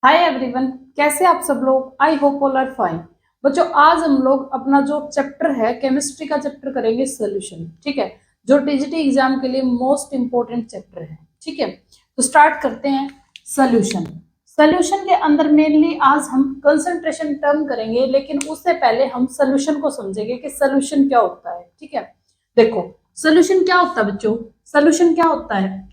Hi everyone, कैसे आप सब लोग। I hope all are fine. बच्चों, आज हम लोग अपना जो चैप्टर है केमिस्ट्री का चैप्टर करेंगे सोल्यूशन। ठीक है, जो टीजीटी एग्जाम के लिए मोस्ट इंपॉर्टेंट चैप्टर है। ठीक है, तो स्टार्ट करते हैं। सोल्यूशन। सोल्यूशन के अंदर मेनली आज हम कंसंट्रेशन टर्म करेंगे, लेकिन उससे पहले हम सोल्यूशन को समझेंगे कि सोल्यूशन क्या होता है। ठीक है, देखो सोल्यूशन क्या होता है बच्चों। सोल्यूशन क्या होता है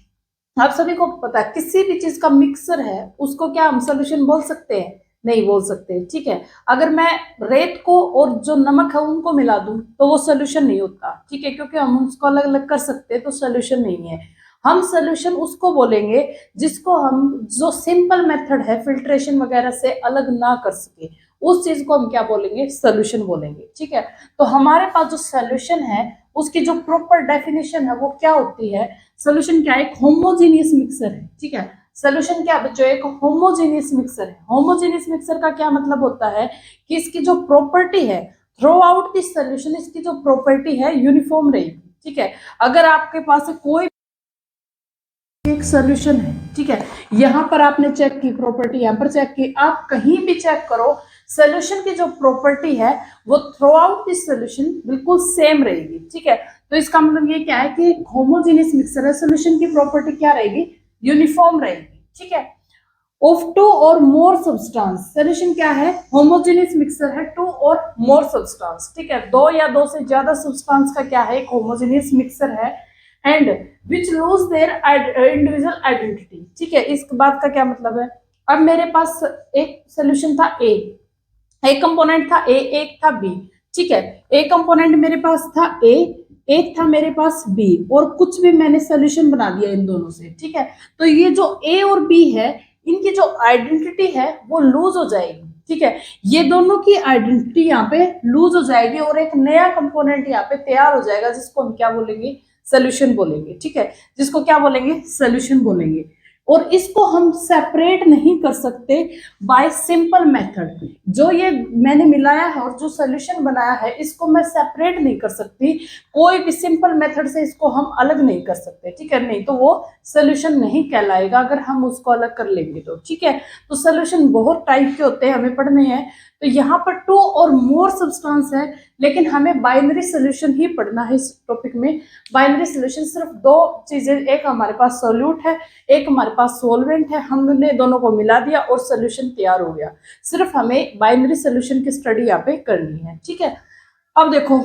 आप सभी को पता है। किसी भी चीज का मिक्सर है उसको क्या हम सोल्यूशन बोल सकते हैं? नहीं बोल सकते। ठीक है, अगर मैं रेत को और जो नमक है उनको मिला दूं तो वो सोल्यूशन नहीं होता। ठीक है, क्योंकि हम उसको अलग अलग कर सकते हैं तो सोल्यूशन नहीं है। हम सोल्यूशन उसको बोलेंगे जिसको हम जो सिंपल मेथड है फिल्ट्रेशन वगैरह से अलग ना कर सके, उस चीज को हम क्या बोलेंगे? सोल्यूशन बोलेंगे। ठीक है, तो हमारे पास जो सोल्यूशन है उसकी जो प्रॉपर डेफिनेशन है वो क्या होती है? सोल्यूशन क्या है? एक होमोजीनियस मिक्सर है। ठीक है, सोल्यूशन क्या बच्चों? एक होमोजीनियस मिक्सर है। होमोजीनियस मिक्सर का क्या मतलब होता है कि इसकी जो प्रॉपर्टी है थ्रू आउट दिस सोल्यूशन, इसकी जो प्रॉपर्टी है यूनिफॉर्म रहेगी। ठीक है, अगर आपके पास कोई एक सोल्यूशन है, ठीक है, यहां पर आपने चेक की प्रॉपर्टी, यहां पर चेक की, आप कहीं भी चेक करो सोल्यूशन की जो प्रॉपर्टी है वो थ्रू आउट दिस सोल्यूशन बिल्कुल सेम रहेगी। ठीक है, तो इसका मतलब ये क्या है कि होमोजेनियस मिक्सर है, सोल्यूशन की प्रॉपर्टी क्या रहेगी? यूनिफॉर्म रहेगी। ठीक है, ऑफ टू और मोर सब्सटेंस। सोल्यूशन क्या है? होमोजेनियस मिक्सर है टू और मोर सब्सटेंस। ठीक है, दो या दो से ज्यादा सब्सटेंस का क्या है? एक होमोजेनियस मिक्सर है। And which lose their individual identity. ठीक है, इस बात का क्या मतलब है? अब मेरे पास एक सोल्यूशन था ए, एक कंपोनेंट था ए, एक था बी। ठीक है, एक कंपोनेंट मेरे पास था ए, एक था मेरे पास बी, और कुछ भी मैंने सोल्यूशन बना दिया इन दोनों से। ठीक है, तो ये जो ए और बी है इनकी जो आइडेंटिटी है वो लूज हो जाएगी। ठीक है, ये दोनों की आइडेंटिटी यहाँ पे लूज हो जाएगी और एक नया कंपोनेंट यहाँ पे तैयार हो जाएगा जिसको हम क्या बोलेंगे? सोल्यूशन बोलेंगे। ठीक है, जिसको क्या बोलेंगे? सोल्यूशन बोलेंगे। और इसको हम सेपरेट नहीं कर सकते बाय सिंपल मेथड। जो ये मैंने मिलाया है और जो सोल्यूशन बनाया है इसको मैं सेपरेट नहीं कर सकती, कोई भी सिंपल मेथड से इसको हम अलग नहीं कर सकते। ठीक है, नहीं तो वो सोल्यूशन नहीं कहलाएगा अगर हम उसको अलग कर लेंगे तो। ठीक है, तो सोल्यूशन बहुत टाइप के होते हैं, हमें पढ़ने हैं। तो यहाँ पर टू और मोर सब्सटेंस है, लेकिन हमें बाइनरी सोल्यूशन ही पढ़ना है इस टॉपिक में। बाइनरी सोल्यूशन सिर्फ दो चीजें, एक हमारे पास सोल्यूट है, एक हमारे पास सोलवेंट है, हमने दोनों को मिला दिया और सोल्यूशन तैयार हो गया। सिर्फ हमें बाइनरी सोल्यूशन की स्टडी यहाँ पे करनी है। ठीक है, अब देखो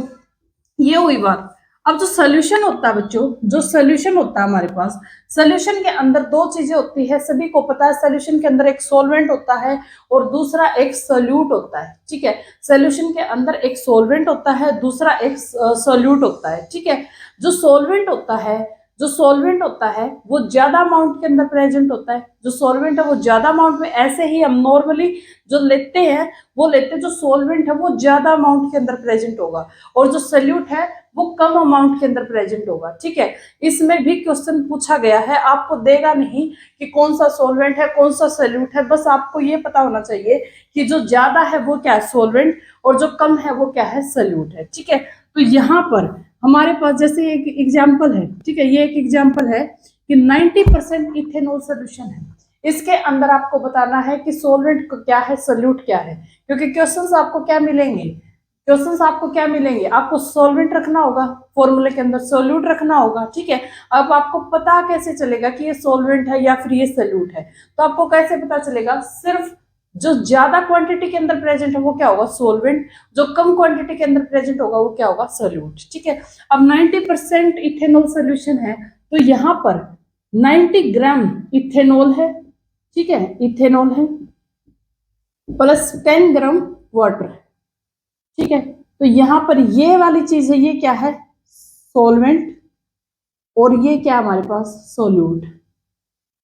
ये हुई बात। अब जो सोल्यूशन होता है बच्चों, जो सोल्यूशन होता है हमारे पास, सोल्यूशन के अंदर दो चीजें होती है, सभी को पता है। सोल्यूशन के अंदर एक सॉल्वेंट होता है और दूसरा एक सोल्यूट होता है। ठीक है, सोल्यूशन के अंदर एक सॉल्वेंट होता है, दूसरा एक सोल्यूट होता है। ठीक है, जो सॉल्वेंट होता है, जो सॉल्वेंट होता है वो ज्यादा अमाउंट के अंदर प्रेजेंट होता है। जो सॉल्वेंट है वो ज्यादा अमाउंट में, ऐसे ही हम नॉर्मली जो लेते हैं वो लेते हैं, जो सॉल्वेंट है वो ज्यादा अमाउंट के अंदर प्रेजेंट होगा और जो सोल्यूट है वो कम अमाउंट के अंदर प्रेजेंट होगा। ठीक है, इसमें भी क्वेश्चन पूछा गया है, आपको देगा नहीं कि कौन सा सॉल्वेंट है कौन सा सोल्यूट है, बस आपको ये पता होना चाहिए कि जो ज्यादा है वो क्या है? सॉल्वेंट, और जो कम है वो क्या है? सोल्यूट है। ठीक है, तो यहाँ पर हमारे पास जैसे एक एग्जाम्पल है। ठीक है, ये एक एग्जाम्पल है कि 90% इथेनॉल सोल्यूशन है। इसके अंदर आपको बताना है कि सॉल्वेंट क्या है, सोल्यूट क्या है, क्योंकि क्वेश्चंस आपको क्या मिलेंगे? क्वेश्चंस आपको क्या मिलेंगे? आपको सॉल्वेंट रखना होगा, फॉर्मूले के अंदर सोल्यूट रखना होगा। ठीक है, अब आपको पता कैसे चलेगा कि ये सॉल्वेंट है या फिर ये सोल्यूट है? तो आपको कैसे पता चलेगा? सिर्फ जो ज्यादा क्वांटिटी के अंदर प्रेजेंट है वो क्या होगा? सॉल्वेंट, जो कम क्वांटिटी के अंदर प्रेजेंट होगा वो क्या होगा? सोल्यूट। ठीक है, अब 90% इथेनॉल सोल्यूशन है, तो यहाँ पर 90 ग्राम इथेनॉल है। ठीक है, इथेनॉल है प्लस 10 ग्राम वाटर। ठीक है, तो यहां पर ये वाली चीज है, ये क्या है? सॉल्वेंट, और ये क्या हमारे पास? सोल्यूट।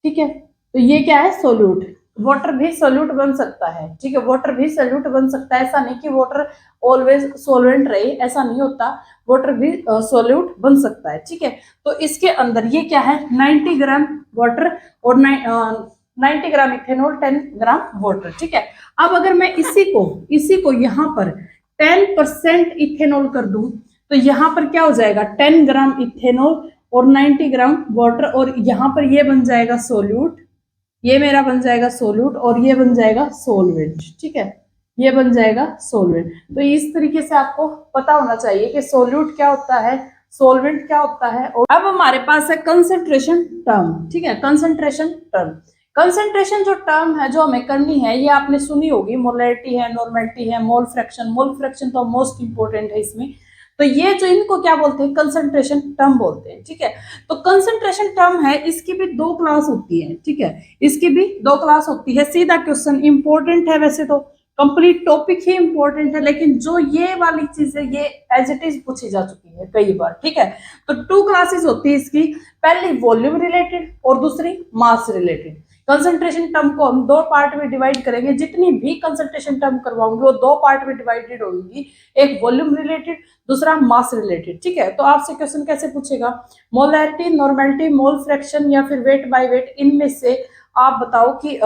ठीक है, तो ये क्या है? सोल्यूट। वाटर भी सोल्यूट बन सकता है। ठीक है, वाटर भी सोल्यूट बन सकता है, ऐसा नहीं कि वाटर ऑलवेज सोल्वेंट रहे, ऐसा नहीं होता, वाटर भी सोल्यूट बन सकता है। ठीक है, तो इसके अंदर ये क्या है? 90 ग्राम वाटर और 90 ग्राम इथेनॉल, 10 ग्राम वाटर। ठीक है, अब अगर मैं इसी को यहाँ पर 10% इथेनॉल कर दूं तो यहाँ पर क्या हो जाएगा? 10 ग्राम इथेनॉल और 90 ग्राम वाटर, और यहाँ पर ये बन जाएगा सोल्यूट, ये मेरा बन जाएगा सोल्यूट और ये बन जाएगा सोलवेंट, ठीक है, ये बन जाएगा सोलवेंट। तो इस तरीके से आपको पता होना चाहिए कि सोल्यूट क्या होता है, सोलवेंट क्या होता है। और अब हमारे पास है कंसंट्रेशन टर्म, ठीक है, कंसंट्रेशन टर्म। कंसंट्रेशन जो टर्म है जो हमें करनी है, ये आपने सुनी होगी, मोलैरिटी है, नॉर्मेलिटी है, मोल फ्रैक्शन। मोल फ्रैक्शन तो मोस्ट इंपोर्टेंट है इसमें। तो ये जो इनको क्या बोलते हैं, कंसंट्रेशन टर्म बोलते हैं, ठीक है। तो कंसंट्रेशन टर्म है, इसकी भी दो क्लास होती है, ठीक है, इसकी भी दो क्लास होती है। सीधा क्वेश्चन इंपॉर्टेंट है, वैसे तो कंप्लीट टॉपिक ही इंपॉर्टेंट है, लेकिन जो ये वाली चीज है ये एज इट इज पूछी जा चुकी है कई बार, ठीक है। तो टू क्लासेस होती है इसकी, पहली वॉल्यूम रिलेटेड और दूसरी मास रिलेटेड। कंसंट्रेशन टर्म को हम दो पार्ट में डिवाइड करेंगे, जितनी भी कंसंट्रेशन टर्म करवाऊंगी वो दो पार्ट में डिवाइडेड होगी, एक वॉल्यूम रिलेटेड, दूसरा मास रिलेटेड, ठीक है। तो आपसे क्वेश्चन कैसे पूछेगा, मोलैरिटी, नॉर्मेलिटी, मोल फ्रैक्शन या फिर वेट बाय वेट, इनमें से आप बताओ कि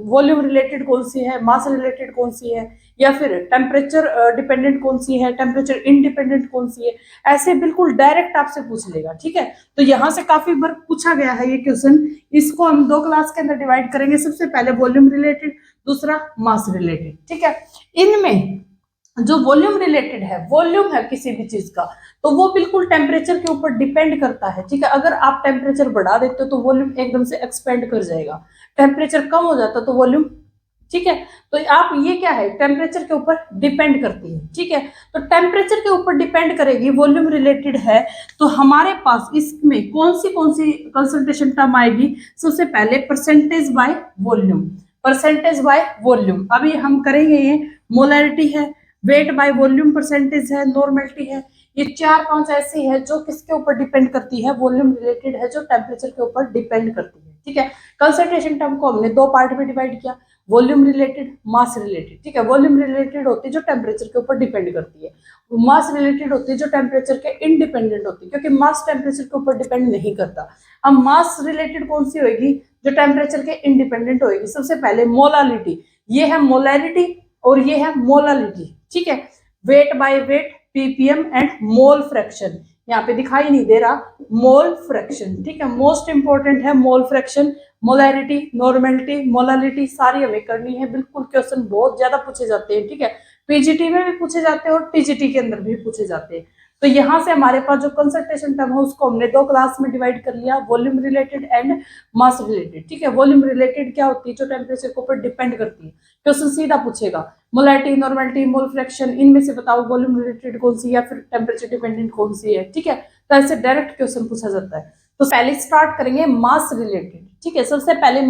वॉल्यूम रिलेटेड कौन सी है, मास रिलेटेड कौन सी है, या फिर टेम्परेचर डिपेंडेंट कौन सी है, टेम्परेचर इंडिपेंडेंट कौन सी है। ऐसे बिल्कुल डायरेक्ट आपसे पूछ लेगा, ठीक है। तो यहाँ से काफी बार पूछा गया है ये क्वेश्चन। इसको हम दो क्लास के अंदर डिवाइड करेंगे, सबसे पहले वॉल्यूम रिलेटेड, दूसरा मास रिलेटेड, ठीक है। इनमें जो वॉल्यूम रिलेटेड है, वॉल्यूम है किसी भी चीज का, तो वो बिल्कुल टेम्परेचर के ऊपर डिपेंड करता है, ठीक है। अगर आप टेम्परेचर बढ़ा देते हो तो वॉल्यूम एकदम से एक्सपेंड कर जाएगा, टेम्परेचर कम हो जाता तो वॉल्यूम, ठीक है। तो आप ये क्या है, टेम्परेचर के ऊपर डिपेंड करती है, ठीक है। तो टेम्परेचर के ऊपर डिपेंड करेगी, वॉल्यूम रिलेटेड है, तो हमारे पास इसमें कौन सी कंसंट्रेशन टर्म आएगी। सबसे पहले percentage by volume, percentage by volume. अभी हम करेंगे ये, मोलैरिटी है, वेट बाय वॉल्यूम परसेंटेज है, नॉर्मेलिटी है। ये चार पांच ऐसी है जो किसके ऊपर डिपेंड करती है, वॉल्यूम रिलेटेड है जो टेम्परेचर के ऊपर डिपेंड करती है, ठीक है। कंसंट्रेशन टर्म को हमने दो पार्ट में डिवाइड किया, वॉल्यूम रिलेटेड, मास रिलेटेड, ठीक है। वॉल्यूम रिलेटेड होती है जो टेम्परेचर के ऊपर डिपेंड करती है, मास रिलेटेड होती है जो टेम्परेचर के इंडिपेंडेंट होती है, क्योंकि मास टेम्परेचर के ऊपर डिपेंड नहीं करता। अब मास रिलेटेड कौन सी होगी, जो टेम्परेचर के इंडिपेंडेंट होगी। सबसे पहले मोलालिटी, ये है मोलैरिटी और ये है मोलालिटी, ठीक है। Weight by weight, ppm and mole fraction, यहाँ पे दिखाई नहीं दे रहा, मोल फ्रैक्शन, ठीक है। मोस्ट इंपॉर्टेंट है mole fraction, molarity, normality, molality सारी हमें करनी है। बिल्कुल क्वेश्चन बहुत ज्यादा पूछे जाते हैं, ठीक है। पीजीटी में भी पूछे जाते हैं और टीजीटी के अंदर भी पूछे जाते हैं। तो यहाँ से हमारे पास जो कंसंट्रेशन टर्म है उसको हमने दो क्लास में डिवाइड कर लिया, volume related and mass related, ठीक है। वॉल्यूम रिलेटेड क्या होती है, जो टेम्परेचर के ऊपर डिपेंड करती है। क्वेश्चन सीधा पूछेगा, मोलैरिटी, नॉर्मेलिटी, मोल फ्रैक्शन, इनमें से बताओ वॉल्यूम रिलेटेड कौन सी या फिर टेम्परेचर डिपेंडेंट कौन सी है, ठीक है। तो ऐसे डायरेक्ट क्वेश्चन पूछा जाता है। तो पहले स्टार्ट करेंगे मास रिलेटेड, ठीक है। सबसे पहले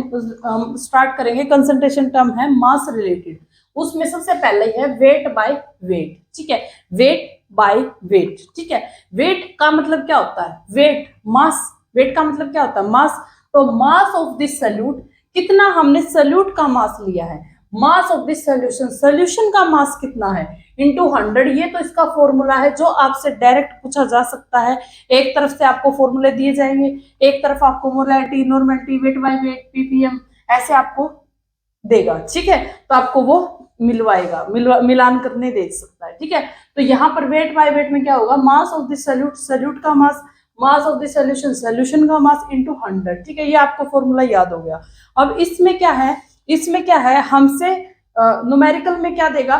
स्टार्ट करेंगे, कंसंट्रेशन टर्म है मास रिलेटेड, उसमें सबसे पहले है वेट बाय वेट, ठीक है। वेट बाय वेट, ठीक है। वेट का मतलब क्या होता है, वेट, मास, वेट का मतलब क्या होता है, मास। तो मास ऑफ दिस सॉल्यूट, कितना हमने सॉल्यूट का मास लिया है, मास ऑफ दिस सॉल्यूशन, सॉल्यूशन का मास कितना है, इंटू 100। ये तो इसका फॉर्मूला है जो आपसे डायरेक्ट पूछा जा सकता है। एक तरफ से आपको फॉर्मूले दिए जाएंगे, एक तरफ आपको molarity, normality, weight by weight, ppm ऐसे आपको देगा, ठीक है। तो आपको वो मिलवाएगा, मिलान करने दे सकता है, ठीक है। तो यहाँ पर वेट बाय वेट में क्या होगा, mass of this solute, solute का mass, mass of this solution, solution का मास इंटू 100, ठीक है। ये आपको फॉर्मूला याद हो गया। अब इसमें क्या है, इसमें क्या है, हमसे न्यूमेरिकल में क्या देगा,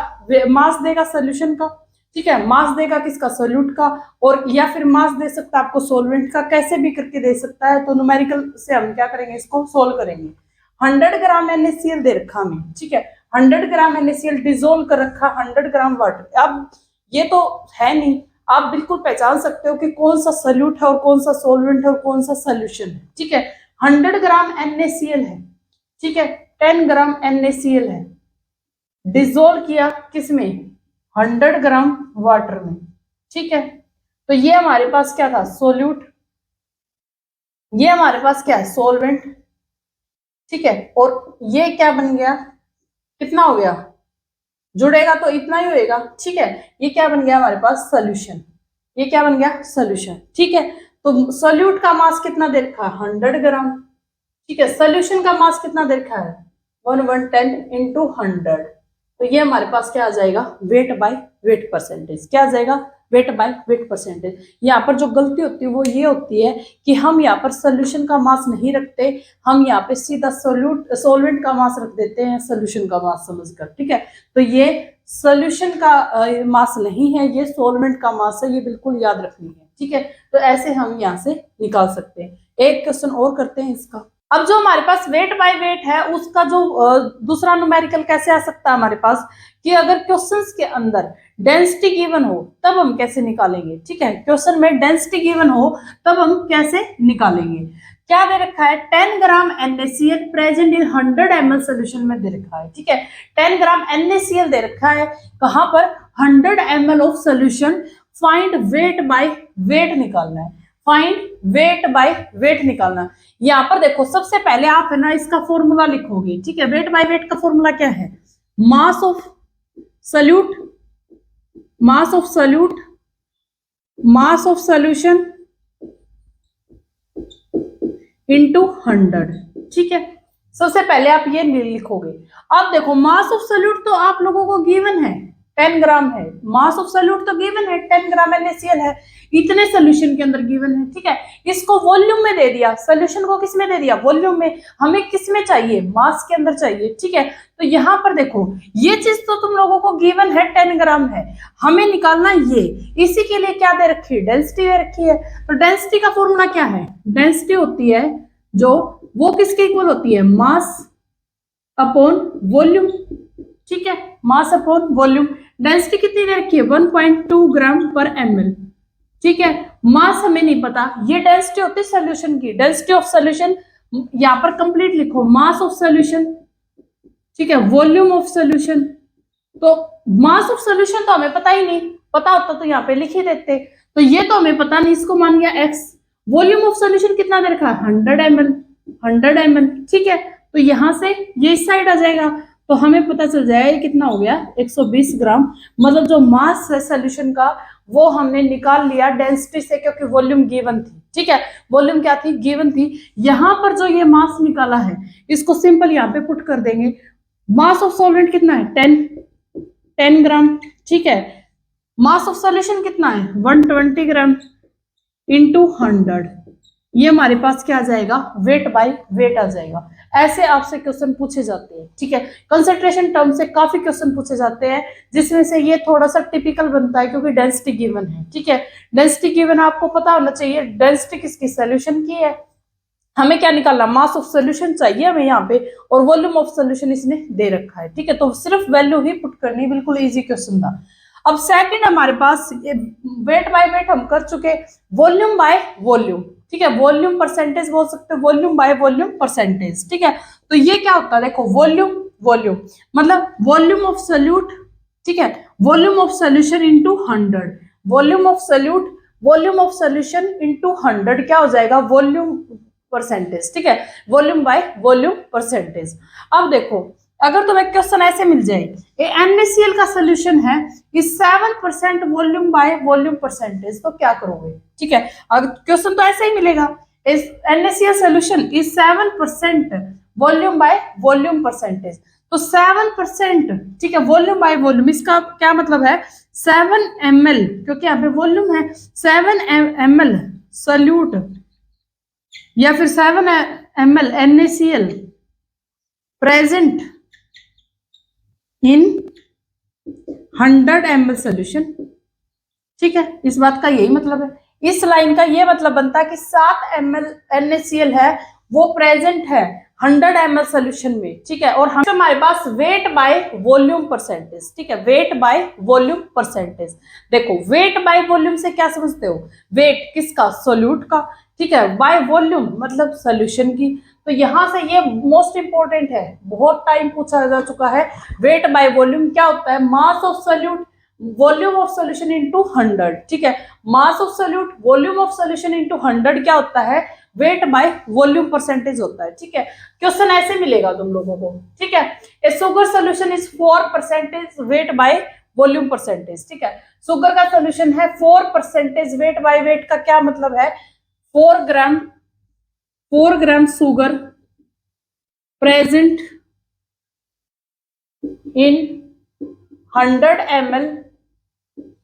मास देगा सॉल्यूशन का, ठीक है। मास देगा किसका, सॉल्यूट का, और या फिर मास दे सकता है आपको सोलवेंट का, कैसे भी करके दे सकता है। तो न्यूमेरिकल से हम क्या करेंगे, इसको सोल्व करेंगे। 100 ग्राम NaCl दे रखा हमें, ठीक है। 100 ग्राम NaCl डिजोल्व कर रखा, 100 ग्राम वाटर। अब ये तो है नहीं, आप बिल्कुल पहचान सकते हो कि कौन सा सॉल्यूट है और कौन सा सोलवेंट है और कौन सा सॉल्यूशन है, ठीक है। 100 ग्राम NaCl है, ठीक है, 10 ग्राम NaCl है, डिजोल्व किया किसमें, 100 ग्राम वाटर में, ठीक है। तो ये हमारे पास क्या था, सोल्यूट, ये हमारे पास क्या है, सोलवेंट, ठीक है। और ये क्या बन गया, कितना हो गया, जुड़ेगा तो इतना ही होएगा, ठीक है। ये क्या बन गया हमारे पास, सोल्यूशन, ये क्या बन गया, सोल्यूशन, ठीक है। तो सोल्यूट का मास कितना दे रखा है, 100 ग्राम, ठीक है। सोल्यूशन का मास कितना दे रखा है, 110 इंटू 100। तो ये हमारे पास क्या आ जाएगा, वेट बाय वेट परसेंटेज, क्या आ जाएगा, वेट बाय वेट परसेंटेज। यहाँ पर जो गलती होती है वो ये होती है कि हम यहाँ पर सोल्यूशन का मास नहीं रखते, हम यहाँ पे सीधा सोलवेंट का मास रख देते हैं सोल्यूशन का मास समझकर, ठीक है। तो ये सोल्यूशन का मास नहीं है, ये सोलवेंट का मास है, ये बिल्कुल याद रखनी है, ठीक है। तो ऐसे हम यहाँ से निकाल सकते हैं। एक क्वेश्चन और करते हैं इसका। अब जो हमारे पास वेट बाय वेट है उसका जो दूसरा न्यूमेरिकल कैसे आ सकता है हमारे पास, कि अगर क्वेश्चंस के अंदर डेंसिटी गिवन हो तब हम कैसे निकालेंगे, ठीक है। क्वेश्चन में डेंसिटी गिवन हो तब हम कैसे निकालेंगे। क्या दे रखा है, 10 ग्राम NaCl present in 100 ml solution में दे रखा है, ठीक है। 10 ग्राम NaCl दे रखा है कहां पर, 100 ml of solution, find weight by weight निकालना है, फाइंड वेट बाय वेट निकालना। यहाँ पर देखो सबसे पहले आप है ना इसका फॉर्मूला लिखोगे, ठीक है। वेट बाय वेट का फॉर्मूला क्या है, mass of solute, mass of solute, mass of solution into 100, ठीक है। सबसे पहले आप ये लिखोगे। अब देखो मास ऑफ सॉल्यूट तो आप लोगों को गिवन है 10 ग्राम है, मास ऑफ सॉल्यूट तो गिवन है 10 ग्राम NaCl है, इतने सोल्यूशन के अंदर गिवन है, ठीक है। इसको वॉल्यूम में दे दिया, सोल्यूशन को किस में दे दिया, वॉल्यूम में। हमें किस में चाहिए, मास के अंदर चाहिए, ठीक है। तो यहाँ पर देखो ये चीज तो तुम लोगों को गिवन है 10 ग्राम है, हमें निकालना ये, इसी के लिए क्या दे रखी है, डेंसिटी दे रखी है। तो डेंसिटी का फॉर्मूला क्या है, डेंसिटी होती है जो वो किसके इक्वल होती है, मास अपॉन वॉल्यूम, ठीक है, मास अपॉन वॉल्यूम। डेंसिटी कितनी दे रखी है, 1.2 ग्राम पर ml, ठीक है। मास हमें नहीं पता, ये डेंसिटी होती है सोल्यूशन की, डेंसिटी ऑफ सोल्यूशन यहाँ पर कंप्लीट लिखो, मास ऑफ सोल्यूशन, ठीक है, वॉल्यूम ऑफ सोल्यूशन। तो मास ऑफ सोल्यूशन तो हमें पता ही नहीं, पता होता तो यहाँ पे लिख ही देते, तो ये तो हमें पता नहीं, इसको मान गया x। वॉल्यूम ऑफ सोल्यूशन कितना दे रखा है, 100 ml, 100 ml, ठीक है। तो यहां से ये इस साइड आ जाएगा, तो हमें पता चल जाएगा ये कितना हो गया, 120 ग्राम। मतलब जो मास है सोल्यूशन का वो हमने निकाल लिया डेंसिटी से, क्योंकि वॉल्यूम गिवन थी, ठीक है। वॉल्यूम क्या थी, गिवन थी। यहां पर जो ये मास निकाला है इसको सिंपल यहाँ पे पुट कर देंगे। मास ऑफ सॉल्वेंट कितना है, 10 ग्राम, ठीक है। मास ऑफ सॉल्यूशन कितना है, 120 ग्राम इंटू 100, ये हमारे पास क्या आ जाएगा, वेट बाय वेट आ जाएगा। ऐसे आपसे क्वेश्चन पूछे जाते हैं, ठीक है। कंसंट्रेशन टर्म से काफी क्वेश्चन पूछे जाते हैं, जिसमें से ये थोड़ा सा टिपिकल बनता है क्योंकि डेंसिटी गिवन है, ठीक है। डेंसिटी गिवन आपको पता होना चाहिए, डेंसिटी किसकी, सोल्यूशन की है। हमें क्या निकालना, मास ऑफ सोल्यूशन चाहिए हमें यहाँ पे, और वॉल्यूम ऑफ सोल्यूशन इसने दे रखा है, ठीक है। तो सिर्फ वैल्यू ही पुट करनी, बिल्कुल इजी क्वेश्चन था। अब सेकंड हमारे पास वेट बाय वेट हम कर चुके, वॉल्यूम बाय वॉल्यूम, ठीक है। वॉल्यूम परसेंटेज बोल सकते हो, वॉल्यूम बाय वॉल्यूम परसेंटेज, ठीक है। तो ये क्या होता है, देखो वॉल्यूम वॉल्यूम मतलब वॉल्यूम ऑफ सॉल्यूट, ठीक है, volume of solution into 100, volume of solute, volume of solution into 100 क्या हो जाएगा, वॉल्यूम परसेंटेज, ठीक है, वॉल्यूम बाय वॉल्यूम परसेंटेज। अब देखो अगर तुम्हें क्वेश्चन ऐसे मिल जाए, NaCl का सोल्यूशन है इस 7% वॉल्यूम बाय वॉल्यूम परसेंटेज, तो क्या करोगे, ठीक है। अगर क्वेश्चन तो ऐसे ही मिलेगा, इस NaCl सोल्यूशन इस 7% वॉल्यूम बाय वॉल्यूम परसेंटेज, तो 7%, ठीक है, वॉल्यूम बाय वॉल्यूम, इसका क्या मतलब है, 7 ml, क्योंकि यहाँ पे वॉल्यूम है, 7 ml सोल्यूट या फिर 7 ml NaCl present in 100 ml solution, ठीक है। इस बात का यही मतलब है, इस लाइन का ये मतलब बनता है कि 7 ml NaCl है वो प्रेजेंट है 100 ml सोल्यूशन में, ठीक है। और हमारे पास वेट बाय वॉल्यूम परसेंटेज, ठीक है, वेट बाय वॉल्यूम परसेंटेज। देखो वेट बाय वॉल्यूम से क्या समझते हो, वेट किसका, सोल्यूट का, ठीक है, बाय वॉल्यूम मतलब सोल्यूशन की। तो यहां से ये मोस्ट इंपोर्टेंट है, बहुत टाइम पूछा जा चुका है। वेट बाय वॉल्यूम क्या होता है, mass of solute volume of solution into 100, ठीक है। Mass of solute volume of solution into 100 क्या होता है, वेट बाय वॉल्यूम परसेंटेज होता है, ठीक है। क्वेश्चन ऐसे मिलेगा तुम लोगों को, ठीक है। A sugar solution is 4% weight by volume percentage, ठीक है। शुगर का सोल्यूशन है 4% वेट बाय वेट का क्या मतलब है, 4 gram sugar present in 100 ml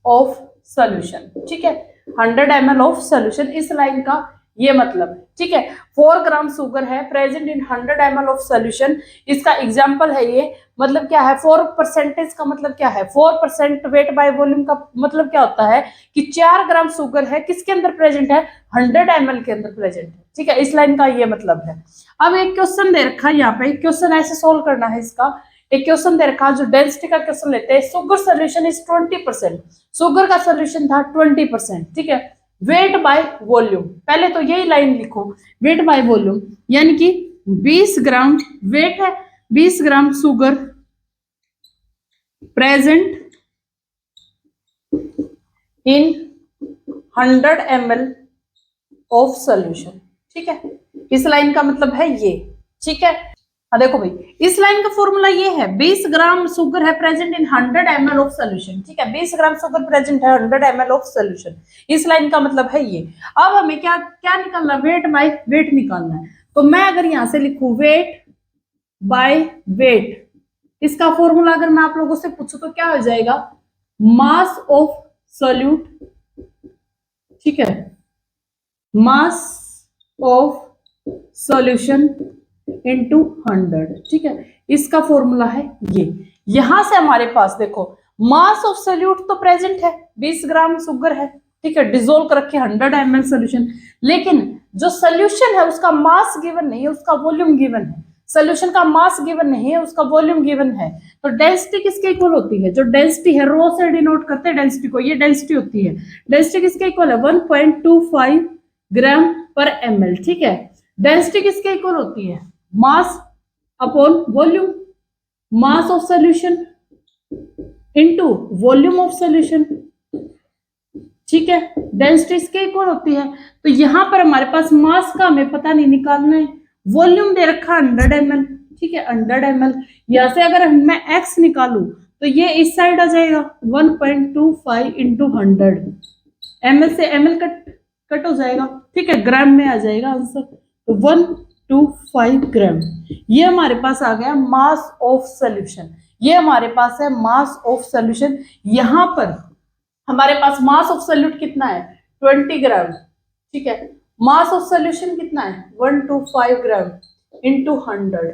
of solution, ठीक है, 100 ml ऑफ सोल्यूशन, इस लाइन का ये मतलब है, ठीक है। 4 ग्राम शुगर है present in 100 ml of solution, इसका एग्जाम्पल है ये। मतलब क्या है 4% का मतलब क्या है, 4% वेट बाय वॉल्यूम का मतलब क्या होता है कि 4 ग्राम शुगर है किसके अंदर प्रेजेंट है, 100 ml के अंदर प्रेजेंट है, ठीक है। इस लाइन का ये मतलब है। अब एक क्वेश्चन दे रखा है यहाँ पे, क्वेश्चन ऐसे सोल्व करना है इसका। एक क्वेश्चन दे रखा जो डेंसिटी का क्वेश्चन लेते हैं, शुगर सोल्यूशन इज 20%, शुगर का सोल्यूशन था 20%, ठीक है। वेट बाय वॉल्यूम, पहले तो यही लाइन लिखो, वेट बाय वॉल्यूम, यानी कि 20 ग्राम वेट है, 20 gram sugar present in 100 ml of solution, ठीक है। इस लाइन का मतलब है ये, ठीक है। हाँ देखो भाई, इस लाइन का फॉर्मूला ये है, 20 ग्राम शुगर है present in 100 ml of solution, ठीक है। 20 ग्राम शुगर प्रेजेंट है 100 ml ऑफ सोल्यूशन, इस लाइन का मतलब है ये। अब हमें क्या क्या निकालना, वेट बाय वेट निकालना है। तो मैं अगर यहां से लिखूं वेट बाय वेट, इसका फॉर्मूला अगर मैं आप लोगों से पूछूं तो क्या हो जाएगा, मास ऑफ सोल्यूट, ठीक है, मास ऑफ सॉल्यूशन इनटू 100, ठीक है। इसका फॉर्मूला है ये। यहां से हमारे पास देखो मास ऑफ सोल्यूट तो प्रेजेंट है, 20 ग्राम शुगर है, ठीक है, डिसोल्व कर रखे 100 ml सोल्यूशन, लेकिन जो सोल्यूशन है उसका मास गिवन नहीं है, उसका वॉल्यूम गिवन है। सोल्यूशन का मास गिवन नहीं है, उसका वॉल्यूम गिवन है। तो डेंसिटी किसके इक्वल होती है, जो डेंसिटी है रो से डिनोट करते हैं डेंसिटी को, ये डेंसिटी होती है। डेंसिटी किसके इक्वल है, 1.25 ग्राम पर ml, ठीक है। डेंसिटी किसके इक्वल होती है, mass upon volume, mass of solution into volume of solution, ठीक है। डेंसिटी इसके इक्वल होती है। तो यहां पर हमारे पास मास का हमें पता नहीं निकालना है, वॉल्यूम दे रखा 100 ml, ठीक है, 100 ml। यहां से अगर मैं x निकालू तो ये इस साइड आ जाएगा 1.25 इंटू 100, ml से ml कट हो जाएगा, ठीक है, ग्राम में आ जाएगा आंसर। तो 125 ग्राम, ये हमारे पास आ गया मास ऑफ सोल्यूशन, ये हमारे पास है मास ऑफ सोल्यूशन। यहां पर हमारे पास मास ऑफ सोल्यूट कितना है, 20 ग्राम, ठीक है। मास ऑफ सोल्यूशन कितना है, 125 ग्राम इंटू 100।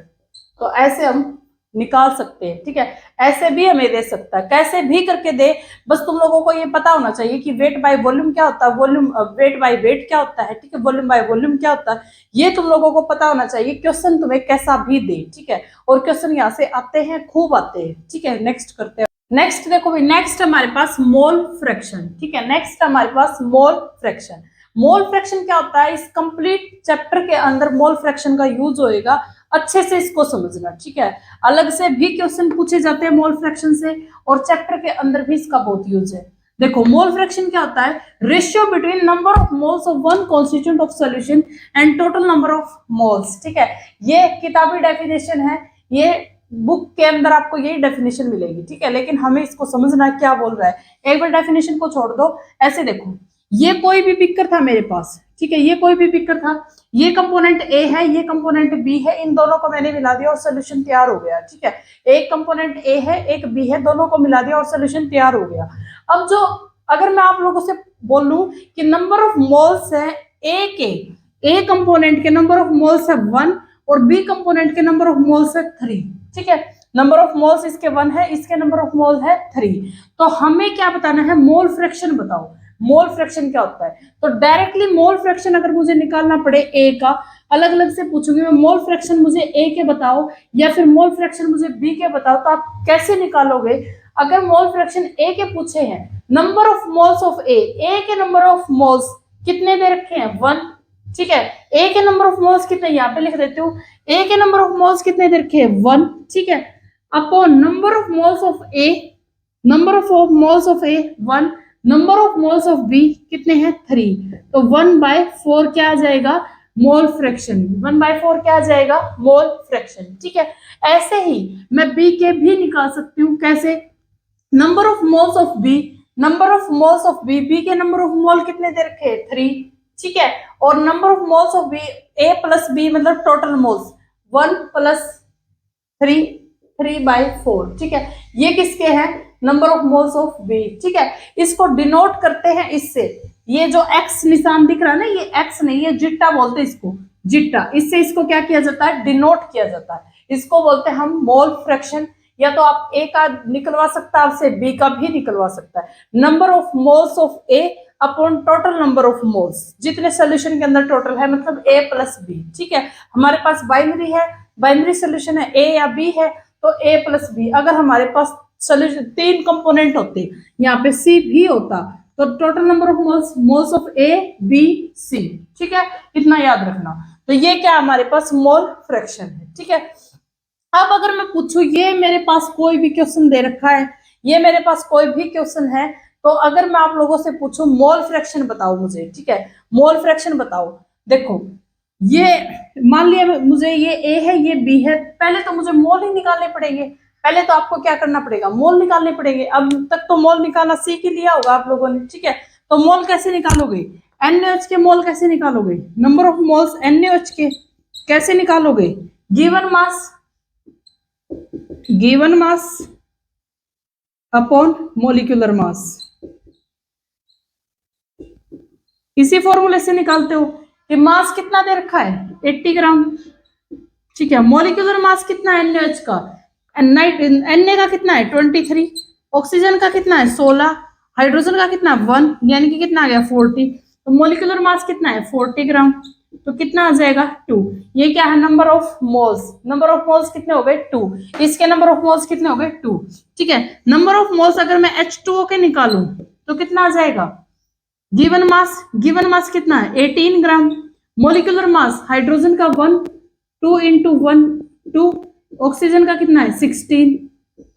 तो ऐसे हम निकाल सकते हैं, ठीक है। ऐसे भी हमें दे सकता है, कैसे भी करके दे, बस तुम लोगों को ये पता होना चाहिए कि वेट बाय वॉल्यूम क्या होता है, वॉल्यूम वेट बाय वेट क्या होता है, ठीक है, वॉल्यूम बाय वॉल्यूम क्या होता है, ये तुम लोगों को पता होना चाहिए। क्वेश्चन तुम्हें कैसा भी दे, ठीक है, और क्वेश्चन यहाँ से आते हैं, खूब आते हैं, ठीक है। नेक्स्ट करते हैं। नेक्स्ट देखो भाई, नेक्स्ट हमारे पास मोल फ्रैक्शन, ठीक है। नेक्स्ट हमारे पास मोल फ्रैक्शन। मोल फ्रैक्शन क्या होता है, इस कंप्लीट चैप्टर के अंदर मोल फ्रैक्शन का यूज होएगा, अच्छे से इसको समझना, ठीक है। अलग से भी क्वेश्चन पूछे जाते हैं मोल फ्रैक्शन से, और चैप्टर के अंदर भी इसका बहुत यूज है। देखो मोल फ्रैक्शन क्या होता है, ratio between number of moles of one constituent of solution and total number of moles, ठीक है। ये किताबी डेफिनेशन है, ये बुक के अंदर आपको यही डेफिनेशन मिलेगी, ठीक है, लेकिन हमें इसको समझना क्या बोल रहा है। एक बार डेफिनेशन को छोड़ दो, ऐसे देखो, ये कोई भी पिकर था मेरे पास, ठीक है, ये कोई भी पिकर था, ये कंपोनेंट ए है, ये कंपोनेंट बी है, इन दोनों को मैंने मिला दिया और सोल्यूशन तैयार हो गया, ठीक है। एक कंपोनेंट ए है, एक बी है, दोनों को मिला दिया और सोल्यूशन तैयार हो गया। अब जो अगर मैं आप लोगों से बोलूं कि नंबर ऑफ मोल्स है ए के, ए कंपोनेंट के नंबर ऑफ मोल्स है 1 और बी कंपोनेंट के नंबर ऑफ मोल्स है 3, ठीक है। नंबर ऑफ मोल्स इसके 1 है, इसके नंबर ऑफ मोल है 3। तो हमें क्या बताना है, मोल फ्रैक्शन बताओ, मोल फ्रैक्शन क्या होता है। तो डायरेक्टली मोल फ्रैक्शन अगर मुझे निकालना पड़े ए का, अलग अलग से पूछूंगी मैं, मोल फ्रैक्शन मुझे ए के बताओ या फिर मोल फ्रैक्शन मुझे बी के बताओ, तो आप कैसे निकालोगे। अगर मोल फ्रैक्शन ए के पूछे हैं, नंबर ऑफ मोल्स ऑफ ए के नंबर ऑफ मोल्स कितने दे रखे हैं, 1, ठीक है। ए के नंबर ऑफ मोल्स कितने, यहाँ पे लिख देती हूँ, ए के नंबर ऑफ मोल्स कितने दे रखे हैं, 1, ठीक है, upon number of moles of A, number of moles of A 1, number of moles of B कितने हैं, 3। तो 1/4 क्या आ जाएगा, मोल फ्रैक्शन, 1/4 क्या आ जाएगा, मोल फ्रैक्शन, ठीक है। ऐसे ही मैं बी के भी निकाल सकती हूँ, कैसे, number of moles of B, number of moles of B, B के नंबर ऑफ मोल कितने दे रखे हैं, 3, ठीक है, और number of moles of B, A plus B मतलब टोटल मोल्स 1 + 3, 3/4, ठीक है। ये किसके हैं, number of moles of B, ठीक है। इसको डिनोट करते हैं इससे, ये जो एक्स निशान दिख रहा है ना, ये एक्स नहीं है, जिट्टा बोलते हैं इसको, जिट्टा। इससे इसको क्या किया जाता है, डिनोट किया जाता है। इसको बोलते हैं हम मोल फ्रैक्शन, या तो आप ए का निकलवा सकता है, आपसे बी का भी निकलवा सकता है। Number of moles of A upon total number of moles, जितने सोल्यूशन के अंदर टोटल है, मतलब ए प्लस बी, ठीक है। हमारे पास बाइनरी है, बाइनरी सोल्यूशन है, ए या बी है, तो ए प्लस बी। अगर हमारे पास सोल्यूशन 3 कंपोनेंट होते, यहाँ पे सी भी होता, तो total number of moles, moles of A B C, ठीक है। इतना याद रखना। तो ये क्या हमारे पास मोल फ्रैक्शन है, ठीक है। अब अगर मैं पूछूं, ये मेरे पास कोई भी क्वेश्चन दे रखा है, ये मेरे पास कोई भी क्वेश्चन है, तो अगर मैं आप लोगों से पूछूं मोल फ्रैक्शन बताओ मुझे, ठीक है, मोल फ्रैक्शन बताओ। देखो ये मान लिया मुझे ये ए है, ये बी है, पहले तो मुझे मोल ही निकालने पड़ेंगे। पहले तो आपको क्या करना पड़ेगा, मोल निकालने पड़ेंगे। अब तक तो मोल निकालना सीख ही लिया होगा आप लोगों ने, ठीक है। तो मोल कैसे निकालोगे, NaOH के मोल कैसे निकालोगे, नंबर ऑफ मोल्स NaOH के कैसे निकालोगे, given mass upon molecular mass, इसी फॉर्मूले से निकालते हो कि मास कितना दे रखा है 80 ग्राम, ठीक है। मोलिकुलर मास कितना है NaOH का, Na का कितना है 23, ऑक्सीजन का कितना है 16, हाइड्रोजन का कितना 1, यानी कि कितना आ गया 40। तो मोलिकुलर मास कितना है 40 ग्राम, तो कितना आ जाएगा 2। ये क्या है, number of moles, number of moles कितने हो गए 2, इसके नंबर ऑफ मोल्स कितने हो गए 2, ठीक है। नंबर ऑफ मोल्स अगर मैं H2O के निकालूं तो कितना आ जाएगा, गिवन मास कितना है 18 ग्राम, मोलिकुलर मास हाइड्रोजन का 1, 2 इंटू 1 2, ऑक्सीजन का कितना है 16,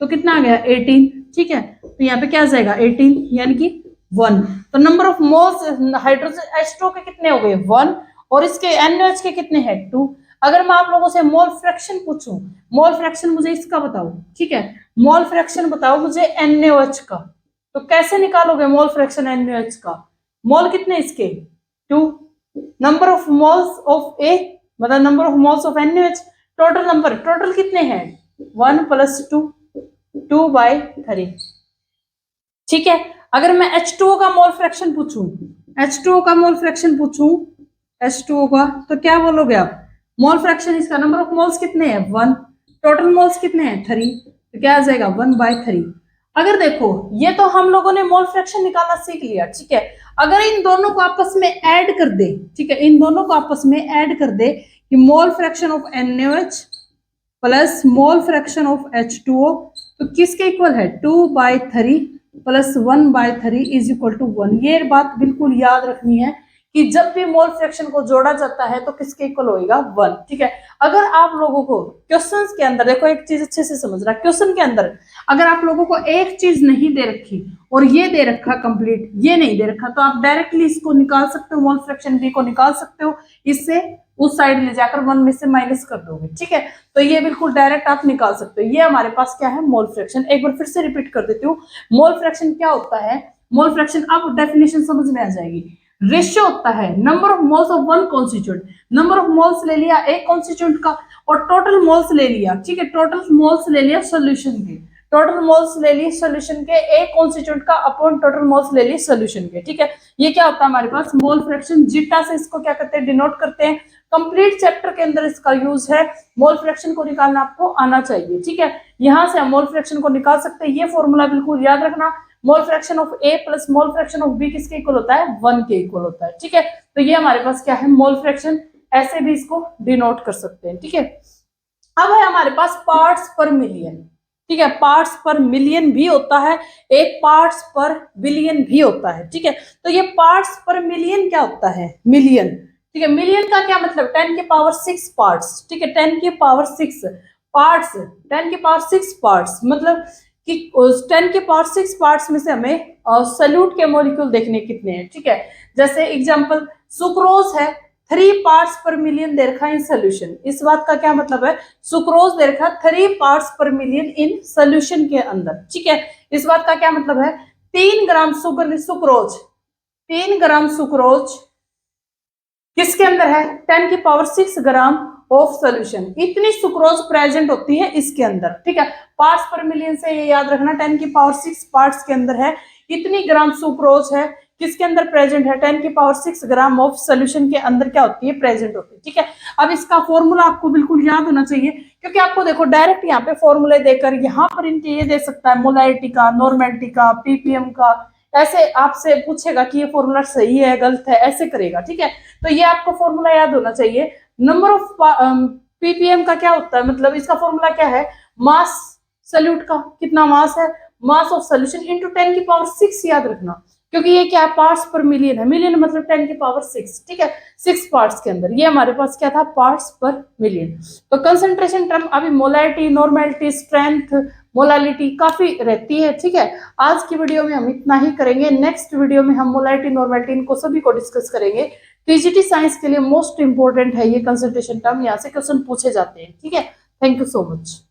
तो कितना आ गया 18, ठीक है। तो यहाँ पे क्या आ जाएगा 18 यानी कि 1। तो number of moles hydrogen H2O के कितने हो गए 1, और इसके NaOH के कितने हैं 2। अगर मैं आप लोगों से मोल फ्रैक्शन पूछूं, मोल फ्रैक्शन मुझे इसका बताओ, ठीक है, मोल फ्रैक्शन बताओ मुझे NaOH का, तो कैसे निकालोगे मोल फ्रैक्शन NaOH का, मोल कितने इसके 2, नंबर ऑफ मोल्स ऑफ ए मतलब number of moles of NaOH, total number, total कितने हैं 1 + 2, 2/3, ठीक है। अगर मैं H2O का मोल फ्रैक्शन पूछूं, H2O का मोल फ्रैक्शन पूछूं, H2O का, तो क्या बोलोगे आप, मोल फ्रैक्शन इसका नंबर ऑफ मोल्स कितने हैं 1, टोटल मोल्स कितने हैं 3, तो क्या आ जाएगा 1/3। अगर देखो ये तो हम लोगों ने मोल फ्रैक्शन निकालना सीख लिया, ठीक है। अगर इन दोनों को आपस में ऐड कर दे, ठीक है, इन दोनों को आपस में ऐड कर दे कि मोल fraction of NaOH plus mole fraction of H2O, तो किसके इक्वल है 2/3 प्लस 1/3 इज इक्वल टू 1। ये बात बिल्कुल याद रखनी है कि जब भी मोल फ्रैक्शन को जोड़ा जाता है तो किसके इक्वल होएगा 1, ठीक है। अगर आप लोगों को क्वेश्चंस के अंदर, देखो एक चीज अच्छे से समझना, क्वेश्चन के अंदर अगर आप लोगों को एक चीज नहीं दे रखी और ये दे रखा कंप्लीट, ये नहीं दे रखा, तो आप डायरेक्टली इसको निकाल सकते हो, मोल फ्रैक्शन बी को निकाल सकते हो, इससे उस साइड ले जाकर 1 में से माइनस कर दोगे, ठीक है। तो ये बिल्कुल डायरेक्ट आप निकाल सकते हो। ये हमारे पास क्या है मोल फ्रैक्शन। एक बार फिर से रिपीट कर देती हूँ, मोल फ्रैक्शन क्या होता है, मोल फ्रैक्शन अब डेफिनेशन समझ में आ जाएगी। रेशियो होता है number of moles of one constituent, number of moles ले लिया एक कॉन्स्टिट्यूएंट का और टोटल मोल्स ले लिया, ठीक है, टोटल मोल्स ले लिया सॉल्यूशन के, टोटल मोल्स ले लिए सॉल्यूशन के एक कॉन्स्टिट्यूएंट का अपॉन टोटल मोल्स ले लिए सॉल्यूशन के, ठीक है। ये क्या होता है हमारे पास मोल फ्रैक्शन। जीटा से इसको क्या करते हैं डिनोट करते हैं। कंप्लीट चैप्टर के अंदर इसका यूज है। मोल फ्रैक्शन को निकालना आपको आना चाहिए, ठीक है। यहां से हम मोल फ्रैक्शन को निकाल सकते हैं। ये फॉर्मूला बिल्कुल याद रखना, mole fraction of A plus mole fraction of B किसके इक्वल होता है 1 के इक्वल होता है, ठीक है। तो ये हमारे पास क्या है मोल फ्रैक्शन, ऐसे भी इसको डिनोट कर सकते हैं, ठीक है। अब है हमारे पास पार्ट्स पर मिलियन, ठीक है, पार्ट्स पर मिलियन भी होता है, एक पार्ट्स पर बिलियन भी होता है, ठीक है। तो ये पार्ट्स पर मिलियन क्या होता है मिलियन, ठीक है। मिलियन का क्या मतलब 10 की पावर 6 पार्ट्स, ठीक है, 10 की पावर 6 पार्ट्स, 10 की पावर 6 पार्ट्स मतलब कि 10 के पावर 6 पार्ट्स में से हमें सल्यूट के मॉलिक्यूल देखने कितने हैं, ठीक है। जैसे एग्जांपल सुक्रोज है 3 पार्ट्स पर मिलियन दे रखा इन सोल्यूशन। इस बात का क्या मतलब है, सुक्रोज दे रखा 3 पार्ट्स पर मिलियन इन सोल्यूशन के अंदर, ठीक है। इस बात का क्या मतलब है 3 ग्राम सुक्रोज, 3 ग्राम सुक्रोज किसके अंदर है 10 की पावर 6 ग्राम ऑफ सोल्यूशन, इतनी सुक्रोज प्रेजेंट होती है इसके अंदर, ठीक है। पार्ट्स पर मिलियन से ये याद रखना, 10⁶ पार्ट्स के अंदर है, इतनी ग्राम सुक्रोज है, किसके अंदर प्रेजेंट है, 10⁶ ग्राम ऑफ सोल्यूशन के अंदर क्या होती है, प्रेजेंट होती है, ठीक है। अब इसका फॉर्मूला आपको बिल्कुल याद होना चाहिए, क्योंकि आपको देखो डायरेक्ट यहाँ पे फॉर्मूले देकर यहाँ पर इनके ये दे सकता है मोलैरिटी का, नॉर्मेलिटी का, पीपीएम का, ऐसे आपसे पूछेगा कि ये फॉर्मूला सही है गलत है, ऐसे करेगा, ठीक है। तो ये आपको फॉर्मूला याद होना चाहिए। नंबर ऑफ पीपीएम का क्या होता है, मतलब इसका फॉर्मूला क्या है, मास सल्यूट का, कितना मास है, मास ऑफ सोल्यूशन इंटू 10⁶ याद रखना, क्योंकि ये क्या है, पार्ट्स पर मिलियन है, मिलियन मतलब 10⁶, ठीक है, 6 पार्ट्स के अंदर, ये हमारे पास क्या था, पार्ट्स पर मिलियन। तो कंसंट्रेशन टर्म अभी मोलैरिटी, नॉर्मेलिटी, स्ट्रेंथ, मोलालिटी काफी रहती है, ठीक है। आज की वीडियो में हम इतना ही करेंगे, नेक्स्ट वीडियो में हम मोलैरिटी, नॉर्मेलिटी इनको सभी को डिस्कस करेंगे। टीजीटी साइंस के लिए मोस्ट इंपोर्टेंट है ये कंसंट्रेशन टर्म, यहाँ से क्वेश्चन पूछे जाते हैं, ठीक है। Thank you so much.